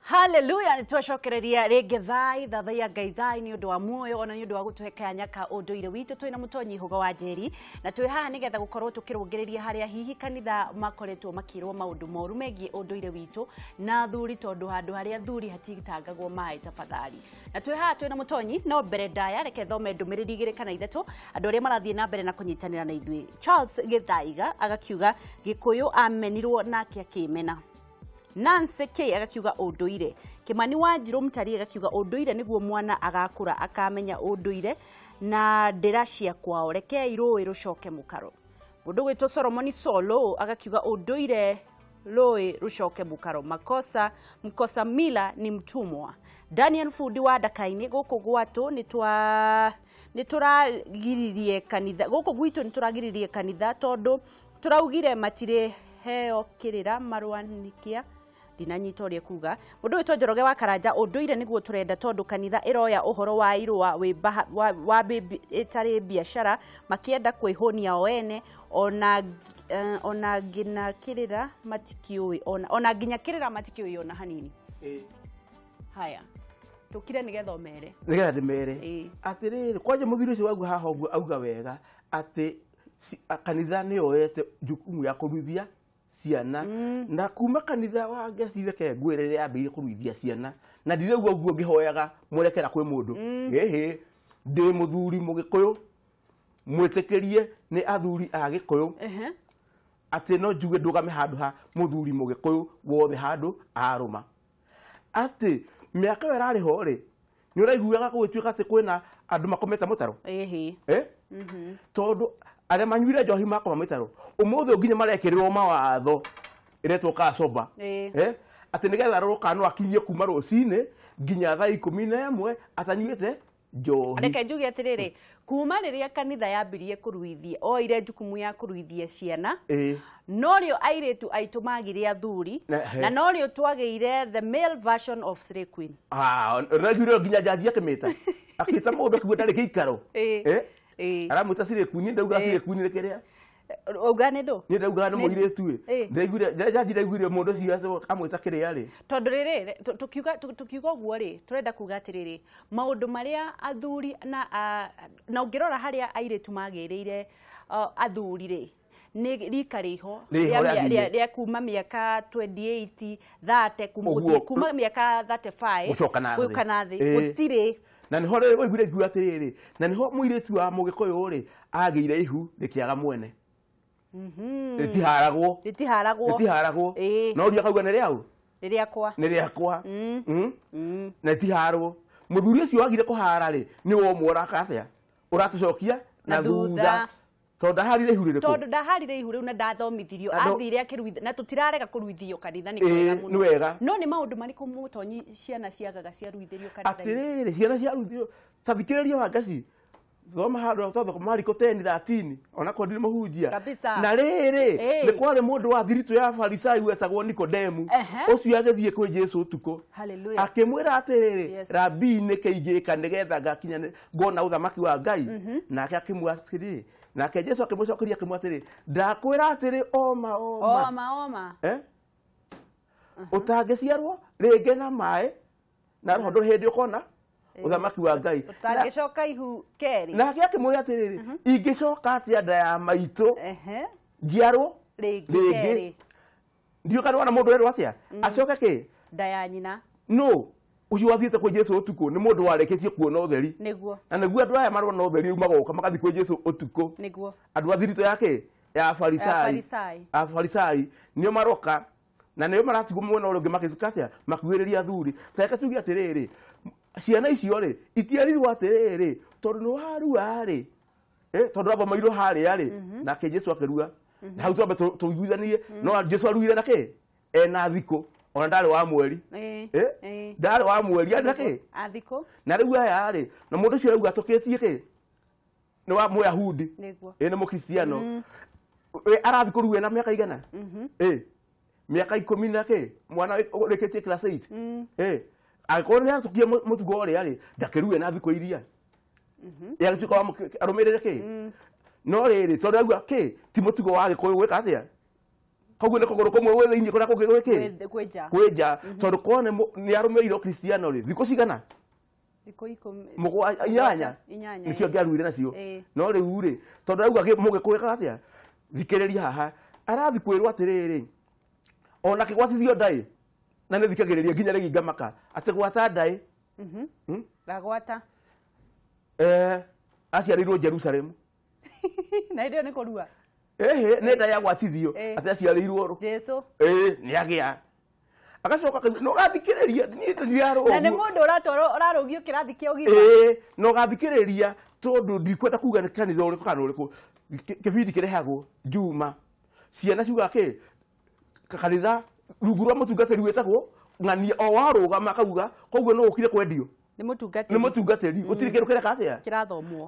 Hallelujah, nitwacokereria rĩngĩ thaithia Ngai thai nĩ ũndũ wa muoyo ona nĩ ũndũ wa gũtũhe nyaka ũndũire witũ twĩna mũtonyi Hugo wa Njeri na twĩ haha nĩgetha gũkorwo tũkĩrũngĩrĩria harĩa hihi kanitha makoretwo makĩrwo maũndũ moru megiĩ ũndũire witũ na thuri tondũ handũ harĩa thuri hatitangagwo maĩ tafadhali. Na twĩ haha twĩna mũtonyi no mbere ndaya reke thome ndũmĩrĩri igĩrĩ kana ithatũ andũ arĩa marathiĩ na mbere na kũnyitanĩra na ithuĩ. Charles Gĩthaiga agakiuga Gĩkũyũ amenirwo nake akĩmena. Nancy K agakiuga ũndũire. Kimani Wanjiru Mtari agakiuga ũndũire nĩguo mwana agakũra akamenya ũndũire na ndĩra cia kwao reke irũĩ rũcoke mũkaro. Mũndũ gwĩtwo Solomon Solo agakiuga ũndũire rũĩ rũcoke mũkaro. Mkosa Mila ni mtumwa. Daniel Fudi wa Dakaini gũkũ gwatũ nĩtũragiririe kanitha gũkũ gwitũ nĩtũragiririe kanitha tondũ tũraugire matirĩ heo kĩrĩra marwanikia dinanyita ũrĩa kuga. Mũndũ wĩtwo Njoroge wa Karanja ũndũire nĩguo tũrenda tondũ kanitha ĩroya ũhoro wa irũa wa ĩtarĩ biacara makĩenda kwĩhonia o ene ona nginya kĩrĩra matikiũĩ ona nginya kĩrĩra matikiũĩ ona hanini. Haya tukire nigetha omere nigetha ndimere atiriri kwaje muthiri ucio wagu haha ũguo auga wega ati kanitha nĩ yoete jukumu ya kũruithia ciana na kuma kanitha wa ngecireke ngwĩrĩre yambĩire kũruithia ciana na ndirauga ũguo ngĩhoyaga mũrekera kwĩ mũndũ ndĩ mũthuri Mũgĩkũyũ mwĩtĩkĩrie nĩ athuri a Gĩkũyũ ati no njuge ndũgame handũ ha mũthuri Mũgĩkũyũ wothe handũ arũma ati mĩaka ĩrarĩ ho rĩ nĩ ũraiguaga gũgĩtuĩka atĩ kwĩna andũ makomete mũtaro tondũ arĩa manyuire njohi makoma mũtaro ũmũthĩ nginya marekĩrĩrwo mawatho iretwo kacoba atĩ nĩgetha rũka no akinyie kuma rũcinĩ nginya thaa 11 atanyuĩte njohi. Reke njuge atĩrĩrĩ kuma rĩrĩa kanitha yambirie kũruithia oire jukumu ya kũruithia ciana no rĩo airĩtu aitũ magire athuri na no rĩo twagĩire the male version of Slay Queen. Nagire nginya jaji akĩmĩta akĩta mũndũ akĩgwa ndarĩ gĩikaro aramwĩta Slay Queen ndauga Slay Queen nĩ kĩrĩa Uga nĩ ndũ nĩ ndauga nĩ mũirĩtu ndaiguire jaji ndaiguire mũndũ ũcio amwĩta kĩrĩa rĩ tondũ rĩrĩ tukiuga ũguo rĩ turenda kuga atĩrĩrĩ maũndũ marĩa athuri na ũngĩrora harĩa airĩtu magĩrĩire athuri rĩ nĩ rika rĩho rĩa kuma mĩaka 28 30 kuma mĩaka 35 gũka na thĩ gũtirĩ na niho rĩ waiguire ngiuga atĩrĩrĩ na niho mũirĩtu wa Mũgĩkũyũ rĩ agĩire ihu rĩkĩaga mwene rĩtiharagwo no ria kauga nĩ rĩaũ nĩ rĩakwa na rĩtiharwo mũthuri ũcio wagire kũhara rĩ nĩ womwora atĩa ũratũcokia na thutha tondũ ndaharire ihu rĩrĩkũ tondũ ndaharire ihu rĩu na ndathomithirio athire akĩruithia na tũtirarega kũruithio kanitha nĩ kwega mũno nĩ wega no nĩ maũndũ marĩkũ mũtonyi ciana ciagaga ciaruithĩrio kanitha atĩrĩrĩ ciana ciaruithio tathikĩrĩria Wangaci thoma handũ tondũ Mariko 10:13 ona kwa ndiri mũhunjia na rĩrĩ nĩ kwarĩ mũndũ wa thiritu ya Farisai wetagwo Nikodemu ũcio agĩthiĩ kwĩ Jesũ ũtukũ akĩmwĩra atĩrĩrĩ Rabi nĩ kĩingĩka nĩgetha ngakinya ngona ũthamaki wa Ngai nake akĩmwatĩrĩrĩ nake Jesũ akĩmũcokeria akĩmwatĩrĩrĩ ndakwĩra atĩrĩ oma ũtangĩciarwo rĩngĩ na maĩ na roho ndũrĩ hĩndĩ ũkona ũthamaki wa Ngai ũtangĩcoka ihu kerĩ nake akĩmũria atĩrĩrĩ ingĩcoka atĩa nda ya maitũ njiarwo rĩngĩ ndiũka nĩwona mũndũ erwo atĩa acoke kĩ nda ya nyina no ucio wathiĩte kwĩ Jesũ ũtukũ nĩ mũndũ warĩkĩtie kuona ũtheri nĩguo na nĩguo andũ aya marona ũtheri magoka magathiĩ kwĩ Jesũ ũtukũ nĩguo andũ a thirito yake ya Farisai nĩo maroka na nĩo maratigwo mwena ũrĩa ũngĩ makĩthikasya makuhĩrĩria athuri reke tuge atĩrĩrĩ ciana icio rĩ itiarirwo atĩrĩrĩ tondũ nĩ warua rĩ tondũ athomeirwo harĩa rĩ nake Jesũ akĩrua na hau twambe tũiguithanie no Jesũ aruire na kĩ ena thikũ ona ndarĩ wa mweri ndarĩ wa mweri arĩ na kĩ na rĩu aya rĩ na mũndũ ũcio rĩu atũkĩtie kĩ nĩ wa Mũyahudi nĩ Mũkristiano arathi kũrua na mĩaka igana mĩaka 10 na kĩ mwana ũrĩkĩtie class 8 agĩkorwo nĩ atukie mũtugo ũrĩa rĩ ndakĩrue na thikũ iria yagĩtuĩka arũmĩrĩre kĩ no rĩrĩ tondũ auga kĩ ti mũtugo wa Gĩkũyũ gwĩka atĩa koguo nä kågå rå kå mwe wä thä-inä kå rä a kå ngä gwä kwä nja tondå kone nä arå mä irwo kristiano rä thikå cigana inyanya nä cio ngä aruire nacio no rä u rä tondå rauga må gä kå rä kaga atä a thikä rä ria haha arathi kwä rwo atä rä rä ona kä gwacithio ndaä na nä thikagä rä ria nginya rä gi ngamaka atä gwata ndaä gagwata aciarä irwo Jerusalemu na ndio nä kå rua nä nda ya gwatithio atä aciarä irwo Jesu nä agä a agacoka no gathikä rä ria na nä må ndå å rarå kä rathi kä å gima no gathikä rä ria tondå ndikwenda kuga nä kanitha å rä kå kana å rä kå kä bindi kä rehagwo Juma ciana ciugaga kä kanitha rungu rwa må tungatä ri wä tagwo ng'ania o warå gama akauga koguo no å kire kwendio nä må tungatä ri gå tirä kä rå kä reka atä a kä rathomwo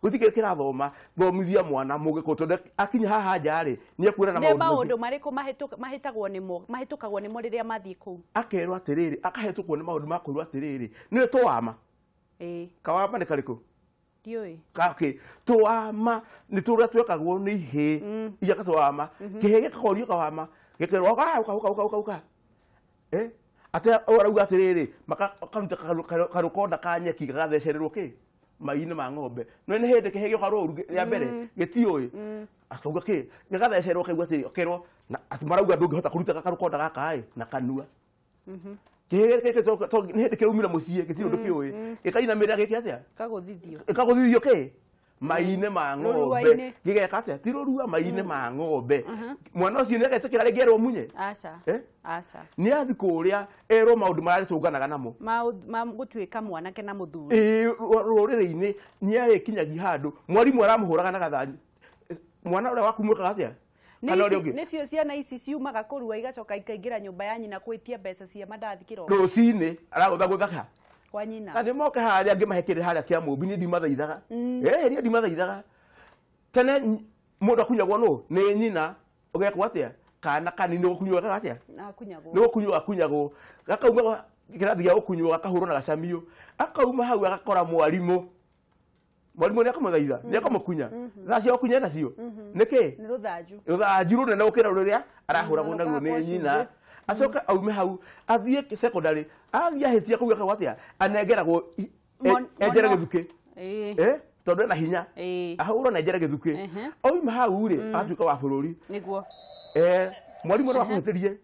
gå tikä kä rathoma thomithia mwana må gä kå tondå akinya haha nja rä nä ekuona na maå ndå marä kå mahä tå kagwo nä mo rä rä a mathiä kå u akerwo atä rä rä akahetå kwo nä maå ndå ma kwä rwo atä rä rä nä tåwama kawama nä karä kå ndiå tåwama nä tå rä a twekagwo nä ihä iaka tåwama kä hä gä kakorio kawama gä kerwo kauka atä arauga atä rä rä makaruta karå konda ka nyeki gagathecererwo kä mai-inä ma ng'ombe no nä hä ndä kä hä gä oka rå ru rä a mbere gä tiå ä akauga kä gagathecererwo kaigua atä akerwo marauga ndå ngä hota kå ruta karå konda gaka na kanua kä hä nä hä ndä kä raumä ra må ciä gä tirä å ndå kä å ä gä kainamä rä ra gä kä atä a kagå thithio kä mai-inä ma ng'ombe gä geka atä a ti rå rua mai-inä ma ng'ombe mwana å cio nä agetä kä ra rä ngä erwo munye nä athi kå rä a erwo maå ndå mararä tå nganaga namo gå tuä ka mwanake na må thuri rå rä rä-inä nä arä kinyagia handå mwarimå aramå hå raga na gathanyi mwana å rä a wakumå kaga atä a nä cio ciana ici ciumaga kå rua igacoka ikaingä ra nyå mba ya nyina kwä tia mbeca cia mandathi kä roko rå cinä aragå thagå thaka kwa nyina na nä moke harä a ngä mahe kä rä harä a kä a må mbi nä ndimathaithaga nä ndimathaithaga tene må ndå akunyagwo nå nä nyina å gekwo atä a kana kanini gå kunywo gaga atä a nä gå kunywo gakunyagwo gakauma kä rathi gä a gå kunywo gakahå rwo na gacamiå akauma hau agakora mwarimå nä akamå thaitha nä akamå kunya nacio kunya nacio nä kä rå thanju rå nene gå kä ra rå rä a arahå ragwo naruo nä nyina acoka aume hau athiä secondary athiä ahä tia kå gakagwo atä a anengeragwo enjere gä thukä tondå ena hinya ahå rwo na enjere gä thukä oima hau rä atuä ka wa bå rå ri mwarimå no akå hä tä rie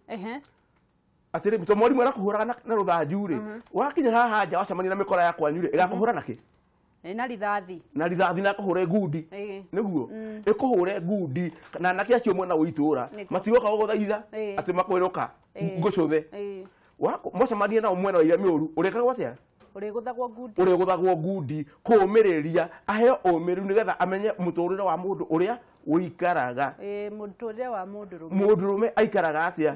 atä rä to mwarimå arakå hå raga na rå thanju rä wakinya haha nja wacemania na mä kora ya kwanyu rä ä gakå hå ra nakä na rithathi na akå hå re ngundi nä guo ä kå hå re ngundi na anake acio mwena gå itå ra matigoka gå gå thaitha atä makwä rå ka ngå cå the mwacemanie nao mwena wa ira mä å ru å rä kagwo atä a å rä gå thagwo ngundi kå mä rä ria aheo å mä rä u nä getha amenye må tå rä re wa må ndå å rä a å ikaraga må ndå rå me aikaraga atä a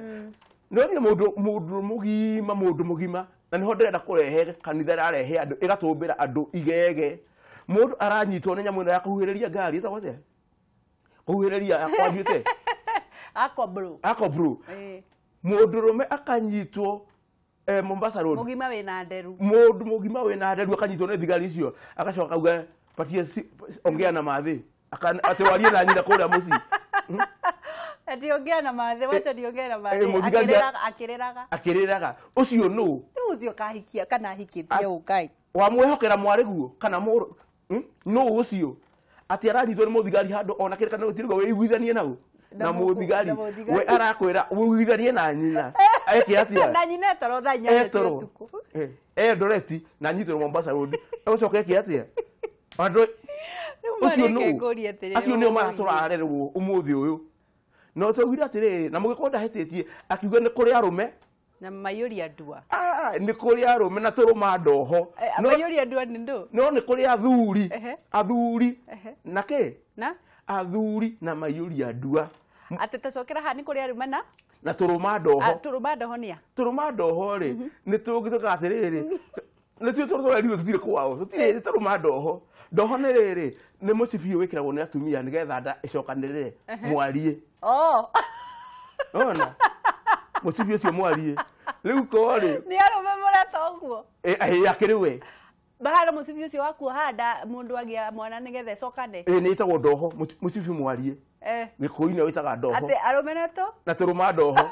nä onire må ndå må gima na nä ho ndärenda kå rehe kanitha rarehe andå ä gatå mbä ra andå igege må ndå aranyitwo nä nyamå ä no ya kå huhä rä ria ngari ätagwo atä kå huhä rä ria yakwanjuä te akobro må ndå rå me akanyitwo Mombasa Road mugima we na nderu mundu mugima we na nderu akanyitwo nä thigari icio agacoka auga patie ongea na mathi ati warie na nyina kuria muci ati ongea na mathi wacha ndiongea na mathi akiriraga ucio no ucio kahikia kana hikitie ukai wamwehokera mwari guo kana muru no ucio ati aranyitwo nä muthigari handu ona kire kana utiruga we iguithanie nao na muthigari we arakwira wiguithanie na nyina eke atia na nyina toro thanya tuku Eldoret na nyitwo Mombasa Road ucoke eke atia andu ucio no acio nä o maratårarerwo umuthi å yå no twaugire atä rä na må gä korwo ndahätä akiuga nä kå rä arå me na maiyåria ndua nä kå rä arå me na tå rå ma ndoho maiyåria ndua nä ndå no nä kå rä athuri na kä athuri na maiyåria ndua atä tacokera haha nä kå rä arå me na tå rå ma ndoho nä a tå rå ma ndoho rä nä tå gä tå ka atä rä rä nä tuä tå rä tå tirä kwao tå tirä tå rå ma ndoho ndoho nä rä rä nä må cibiå wä kä ragwo nä atumia nä getha nda ä cokanä rä mwarie ona må cibi å cio mwarie rä u korä nä arå me må reta å guo akä rä we bahara må cibi å cio wakuo handa må ndå agä a mwana nä getha ä cokane nä ä tagwo ndoho må cibi mwarie Gikuyu-inĩ wĩtaga ndoho. Ate aromeneto? Na tũrũma ndoho.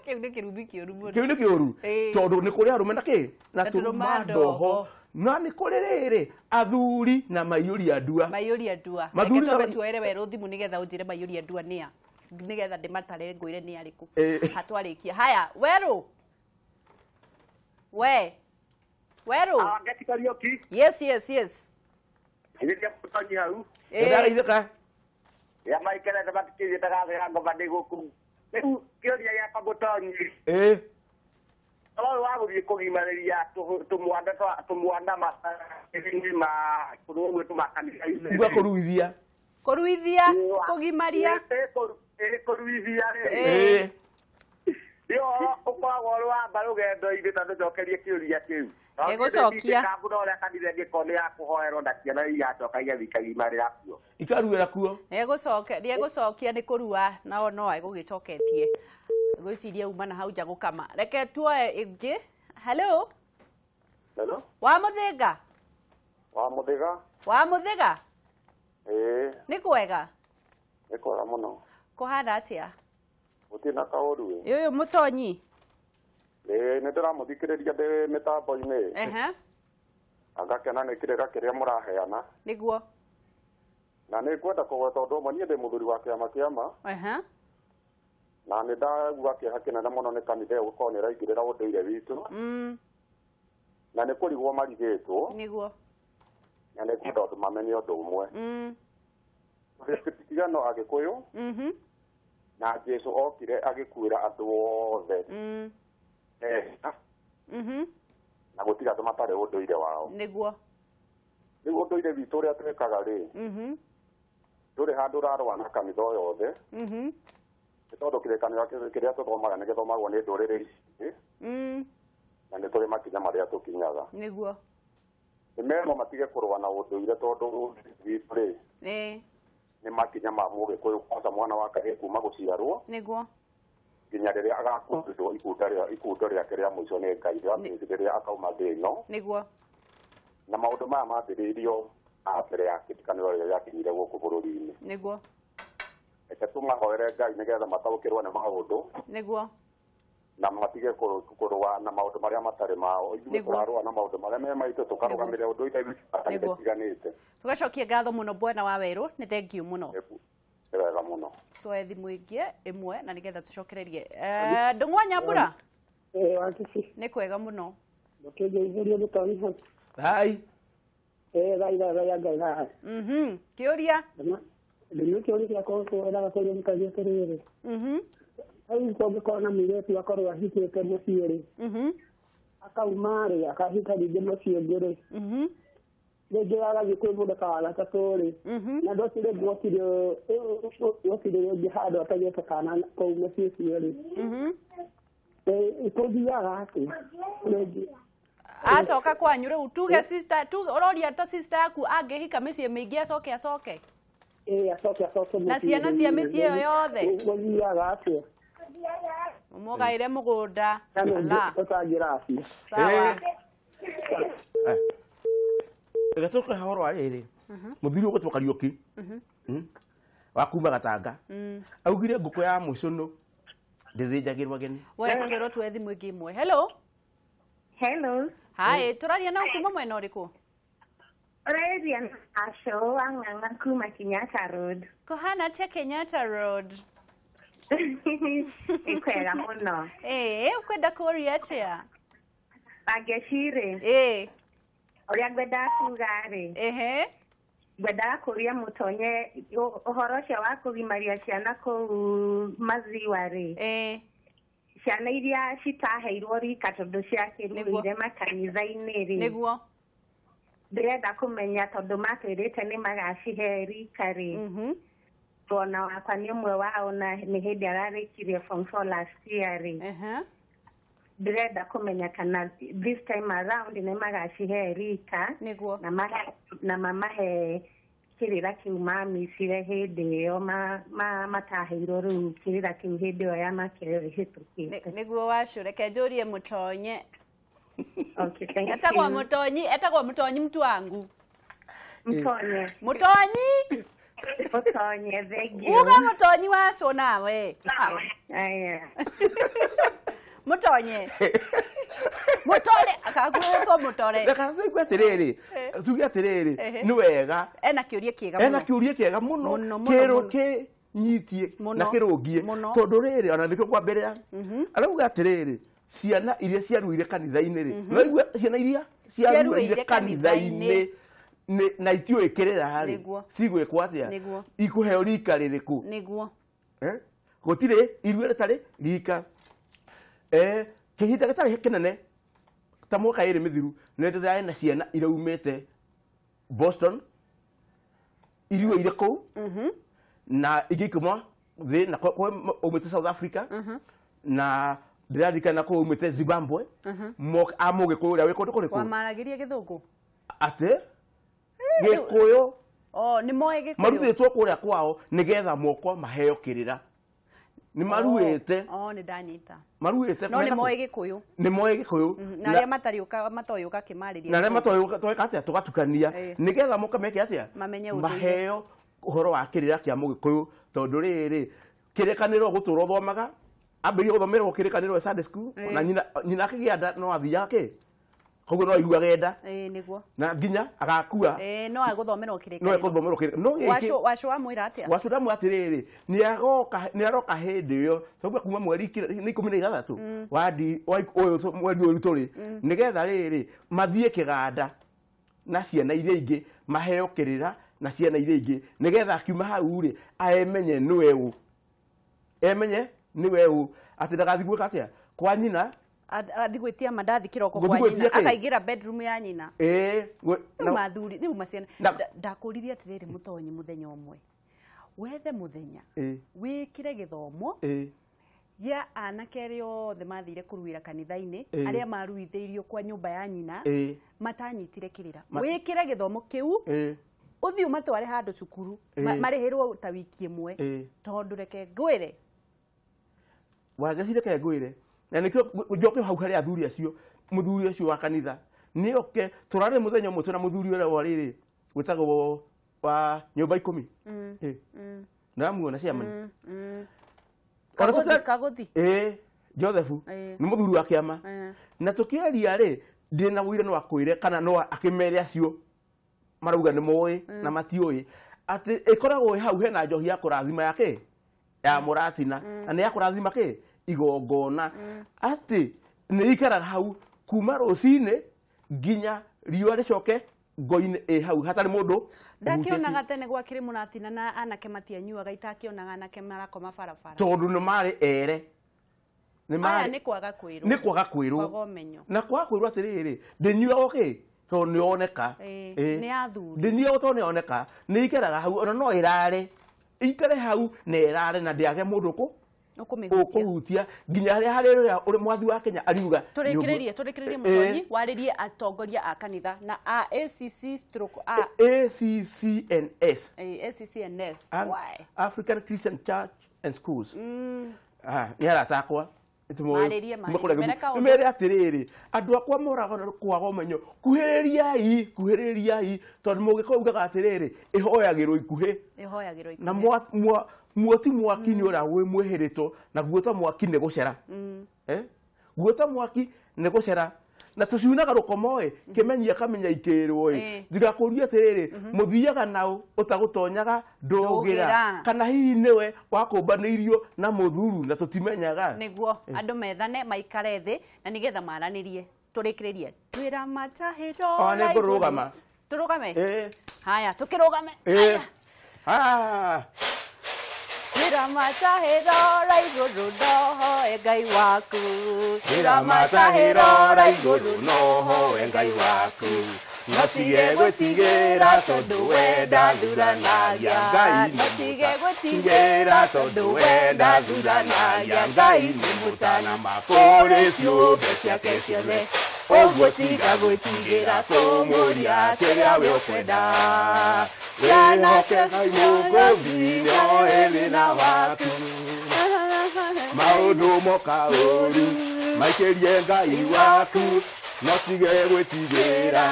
Kiu nĩ kĩrumi kĩũru mũno. Kiu nĩ kĩũru. Tondũ nĩ kũrĩ arũme na kĩ? Na tũrũma ndoho. Na nĩ kũrĩ rĩrĩ athuri na maiyũria ndua. Maiyũria ndua. Reke twambe tuoere werũ thimũ nĩgetha ũnjĩre maiyũria ndua nĩa. Nĩgetha ndĩmatare ngwĩre nĩ arĩkũ. Hatwarĩkia. Haya, werũ. Werũ. Ngati Kariuki. Yes. Nginya kutonyi hau. Ndarĩithĩka. Ya maikara na batikiri tagathera ngoma ndĩgũkũ. Rĩu kĩũria gĩakwa Mũtonyi. Ũyũ wa gũthiĩ kũgimarĩria tũmwanda maĩnĩ ma kũrũgũ tũmakanitha-inĩ. Uga kũruithia. Kũgimaria. Kũruithia rĩ. Yo ũkoragwo ũrĩ wa mbarũ rũgendo-inĩ na ndũcokerie kĩũria kĩu. Egũcokia. Kambuna ũrĩa kanitha ĩngĩkorwo nĩ ya kũhoerwo na ciana igacoka igathikagimarĩra kuo. Ikaruĩra kuo. Egũcokia nĩ kũrua no egũgĩcoketie. Gwĩciria uma na hau nja gũkama. Reke tuoe ĩngĩ. Hello. Wa Mũthĩga. Wa Mũthĩga. Nĩ kwega. Nĩ kwega mũno. Kũhana atĩa? Gũtirĩ na kaũru. Ũyũ Mũtonyi. Nĩ ndĩramũthikĩrĩria ndĩ mĩtambo-inĩ. Ngakena nĩ kĩrĩra kĩrĩa mũraheana. Nĩguo. Na nĩ ngwenda kũgweta ũndũ ũmwe, niĩ ndĩ mũthuri wa kĩama. Na nĩ ndaigua kĩeha kĩnene mũno nĩ kanitha ĩyo gũkorwo nĩ ĩraingĩrĩra ũndũire witũ. Na nĩ kũrigwo marigĩtwo. Nĩguo. Na nĩ ngwenda andũ mamenye ũndũ ũmwe. Kristiano Agĩkũyũ. Na Jesũ okire agĩkuĩra andũ othe. Na gũtirĩ andũ matarĩ ũndũire wao. Nĩguo. Rĩu ũndũire witũ ũrĩa twĩkaga rĩ, ndũrĩ handũ ũrarũa na kanitha o yothe. Nĩ tondũ kĩrĩkanĩro kĩrĩa tũthomaga nĩ gĩthomagwo nĩ ndũrĩrĩ ici. Na nĩ tũrĩ makinya marĩa tũkinyaga. Nĩguo. Nĩ merwo matige kũrũa na ũndũire tondũ witũ rĩ, nĩ makinya ma Mũgĩkũyũ kwanza mwana wa kahĩĩ kuma gũciarwo. Nĩguo. Nginya rĩrĩa agakuĩrwo ikundo rĩake rĩa mũico nĩ Ngai rĩrĩa akauma thĩ ĩno. Nĩguo. Na maũndũ maya mambĩrĩirio mbere ya kĩrĩkanĩro rĩrĩa gĩakinyire gũkũ bũrũri-inĩ. Nĩguo. Reke tũmahoere Ngai nĩgetha mataũkĩrwo nĩ maũndũ. Nĩguo. Na matige kũrũa na maũndũ marĩa matarĩ mao. Ithuĩ tũrarũa na maũndũ marĩa me maitũ tũkarũgamĩrĩra ũndũire witũ itiganĩte. Tũgacokia ngatho mũno Bwana wa Werũ, nĩ thengiũ mũno. Nĩ wega mũno. Tuoe thimũ ĩngĩ ĩmwe na nĩgetha tũcokererie. Ndung'u Nyambura. Nĩ kwega mũno. Mũkĩngeithĩria Mũtonyi hau. Hai. Ngai. Kĩũria. Ndĩmĩ kĩũria gĩakwa kũwendaga kũria mũkaria atĩrĩrĩ. Hau kũngĩkorwo na mũirĩtu akorwo ahikĩte mũciĩ rĩ. Akauma rĩ, akahika rĩngĩ mũciĩ ũngĩ rĩ. Rĩngĩ agathiĩ kwĩ mũndũ wa gatatũ rĩ. Na ndocire gũtirĩ rĩngĩ handũ atagĩte kana kũu mũciĩ ũcio rĩ. Kũthiaga atĩ. Acoka kwanyu rĩu tuge sister, ũroria ta sister yaku angĩhika mĩciĩ mĩingĩ acoke. Acoke. Na ciana cia mĩciĩ ĩyo yothe. Gũthiaga atĩa. Mũgaire mũgũnda. Ũtangĩra acio. Sawa. Reke tũke horo rĩrĩ. Mũthuri ũgũtwo Kariuki. Wa kuma Gatanga. Augire ngũkũ ya mũico ndĩthĩnjagĩrwo ageni. Twĩrwo tuoe thimũ ĩngĩ ĩmwe. Hello. Hi, tũraria na kuma mwena ũrĩkũ? Ũraria na Asho wa Ng'ang'a kuma Kenyatta Road. Kũhana atĩa Kenyatta Road? Nĩ kwega mũno. Ũkwenda kũria atĩa? Bagecirĩ. Ũrĩa ngwendaga kuga rĩ. Ngwendaga kũria Mũtonye ũhoro ũcio wa kũgimaria ciana kũu Maziwa rĩ. Ciana iria citaheirwo rika tondũ ciakĩruire makanitha-inĩ rĩ. Nĩguo. Ndĩrenda kũmenya tondũ matwĩrĩte nĩ magacihe rika rĩ. Mwana wakwa nĩ ũmwe wao na nĩ hĩndĩ ararĩkirie form 4 last year rĩ. Ndĩrenda kũmenya kana this time around nĩ magacihe rika. Nĩguo. Na mamahe kĩrĩra kĩu mamicire hĩndĩ ĩyo mataheirwo rĩu kĩrĩra kĩu hĩndĩ ĩyo ya makĩhĩtũkĩte. Nĩguo Wacũ, reke njũrie Mũtonye. Okay, thank you. Etagwo Mũtonyi mtu wangu. Mũtonye. Mũtonyi. Mutonye thank you. Uga mutonyi waco nawe. Aya. Mutonye. Mutore akaguko mutore. Ndakaze gweterere. Tugia terere ni wega. Ena kiurie kiega muno. Ena kiurie kiega muno. Kero ke nyitie na kirugie tondu riri ona ndiko kwa mbere ya. Arauga terere ciana iria ciaruire kanitha-ini ri. Noigua ciana iria ciaruire kanitha-ini na itio ikirira hari cigwikwo atia ikuheo rika ririku niguo gutire irue ritari rika kihinda gitari kinene ta mwaka iri mithiru ni ndirae na ciana iraumite Boston irue ire kou na igikuma thi na kwa umite South Africa na ndirarikana ko umite Zimbabwe amuge ko uria wiko ndukuriku wamaragirie githungu ate Gikuyu ni moe Gikuyu marutitwo kuria kwao nigetha moko maheo kirira ni maruite ni ndanyita maruite no ni moe Gikuyu na aria matariuka matoyuka kimariria na aria matoyuka toeka atia tugatukania nigetha moka meke atia maheo uhoro wa kirira kia Mugikuyu tondu riri kirekaniro guturo thomaga ambiri guthomerwo kirekaniro Sunday school na nyina akigianda no athia ke koguo no igua genda niguo na nginya agakua no aguthomerwo kirekaniro no aguthomerwo kirekaniro no wacu amwira atia wacu ndamu atiriri ni aroka hindi yo sababu kuma mweri ni 16 wadi oyo mweri oyu turi nigetha riri mathie kiganda na ciana iria ingi maheo kirira na ciana iria ingi nigetha akiuma hau ri aemenye niwe ati ndagathigwe katia kwa nyina athigwitia mandathi kiroko kwa nyina akaigira bedroom ya nyina mathuri ni maciana ndakuririe atiriri mutonyi muthenya umwe wethe muthenya wikire githomo ya anake othe mathire kuruira kanitha-ini aria maruitheirio kwa nyumba ya nyina matanyitire kirira wikire githomo kiu uthio matware handu cukuru marihirwo ta wiki imwe tondu reke ngwire wagacire ke ngwire na nikio njoke hau hari athuri acio muthuri acio wa kanitha ni oke turare muthenya umwe na muthuri ule wa riri witagwo wa nyumba 10 ndamuona ciamani kagothi Joseph ni muthuri wa kiama na tukiaria ri ndina wire no akwire kana no akimere acio marauga ni moe na matioi ati ikoragwo hau hena njohi ya kurathima yake ya muratina na ni ya kurathima ke igongona ati ni ikaraga hau kuma rucine nginya riua ricoke ngoine hau hatari mundu ndakionaga tene gwa kiri muratina na anake matianyuaga itakionaga anake marakoma barabara tondu ni mari ere ni mari ni kwaga kwirwo na kwaga kwirwo atiriri ndinyuaga ke to ni oneka ni athuri ndinyuaga to ni oneka ni ikaraga hau ona no irare ikare hau ne irare na ndiage mundu ku ukuhutia nginya haria haria uri mwathi wa Kenya ariuga turekererie mutonyi waririe atongoria a kanitha na ACCNS African Christian Church and Schools yara takwa mere atiriri andu akwa moraga kwaga umenyo kuhiririai tondu mugikauga atiriri ihoyagirwo ikuhi na mwoti mwaki ni ora we mweheretwo na guota mwaki ne gucera guota mwaki ne gucera na tuciunaga rukomoe kimenyia kamenya ikirwo ndigakuria tiriri muthiaga nao utagutonyaga ndugira kana hihi niwe wakumbanirio na muthuru na tutimenyaga niguo andu methane maikare thi na nigetha maranirie turikirerie twira matahiro ne kurugama turugame haya tukirugame haya Twira matahiro raiguru noho engai waku Twira matahiro raiguru noho engai waku Natige gwetigira tondu wenda thuranagia Ngai natige gwetigira tondu wenda thuranagia Ngai ni mutana makore ciothe ciake ciothe Oguo tiga gwetigira tumuria kiria we ukwenda Wĩhoke Ngai mũgũthio thĩna waku maũndũ moka ũru maikĩrie Ngai waku no tige gwitigĩra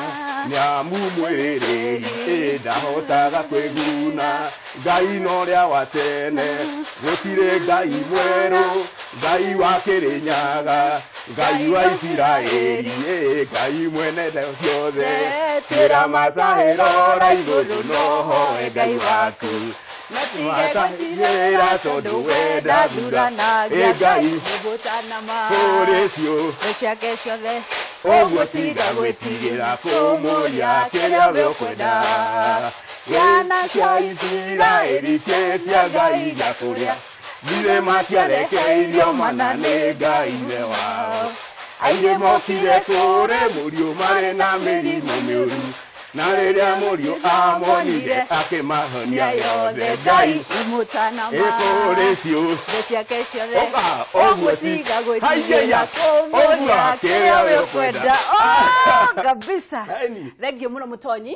nĩamu mwĩrĩrĩri ndahotaga kwĩguna Ngai no rĩa wa tene gũtirĩ Ngai mwerũ Ngai wa Kĩrĩnyaga Ngai wa Isiraeli Ngai mwene ciothe twĩra matahĩrora igũrũ nohoe Ngai waku Matahĩra tondũ wenda thuranagia Ngai mũgũtanama kũrĩ cio ciake ciothe ũguo tiga gwĩtigĩra kũmũria kĩrĩa we ũkwenda ciana cia Isiraeli ciĩtia Ngai gĩa kũrĩa Githĩ matiarekeirio mana nĩ Ngai-we wao aingĩ mokire kũrĩ mũriũ marĩ na mĩrimũ mĩũru na rĩrĩa mũriũ amonire akĩmahonia yothe Ngai kũrĩ cio ciake ciothe ũguo tiga gwĩtigĩra kũmũria kĩrĩa we ũkwenda kabisa. Thank you mũno Mũtonyi.